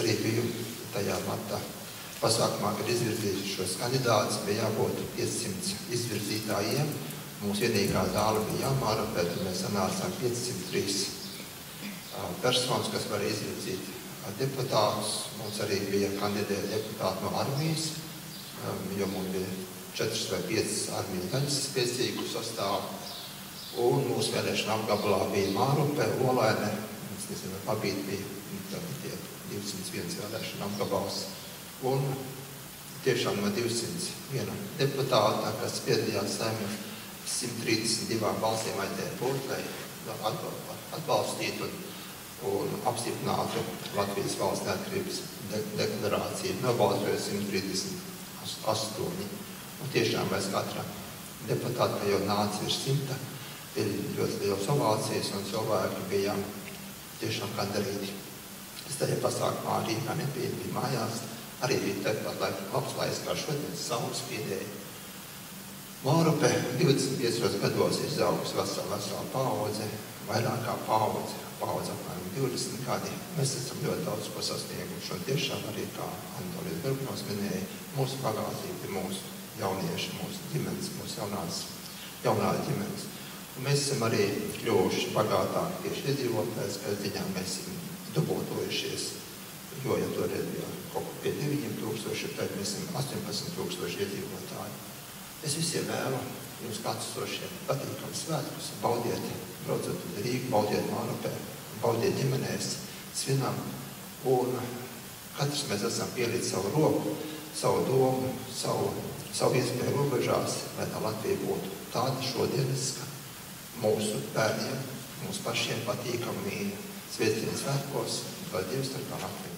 arī biju tajā martā pasākumā, kad izvirzīju šos kandidātus, bija jābūt 500 izvirzītājiem. Mūsu vienīgā zāle bija Jāmārupē, tad mēs sanācām 503 personas, kas var izvirzīt deputātus. Mums arī bija kandidēti deputāti no armijas, jo mums bija 4 vai 5 armijas daļas spēcīgu sastāvu. Un mūsu vēlēšana apgabalā bija Mārupē, Olaine, es nezinu, Pabīt bija tie 201 vēlēšana apgabals. Un tiešām no 201 deputāta, kas piedalījās Saeimā, 132 balsīm vajadzēja būt, lai atbalstītu un apstiprinātu Latvijas valsts neatkarības deklarāciju. Nobalsoja 138. Un tiešām mēs katra deputāta, jau nāca virs 100, ir ļoti liels ovācijas, un cilvēki bija tiešām gandarīti. Es tajā pasākumā arī nebija mājās, arī bija tepat labs laiks, kā šodien saules spiedēja. Mārupē 25 gados ir izaugusi vesela paudze, vairākā paudze apmēram 20 gadi. Mēs esam ļoti daudz ko sasnieguši, un tiešām arī, kā Antonijs Bergmanis minēja, mūsu bagātība, mūsu jaunieši, mūsu ģimenes, mūsu jaunās ģimenes. Un mēs esam arī kļuvuši bagātāki tieši iedzīvotājs, ka ziņā mēs esam dubultojušies, jo, ja toreiz bija kaut ko pie 9000, tad mēs esam 18 000 iedzīvotāji. Es visiem vēlu jums kāds patīkams svētkus, baudiet, braucot uz Rīgu, baudiet Mārupē, baudiet ģimenēs, svinam, un katrs mēs esam pielīdz savu roku, savu domu, savu iespēju robežās, lai tā Latvija būtu tāda šodieniska mūsu bērniem, mūsu pašiem patīkami svētdienas svētkos, lai Dievs tur kā Latviju.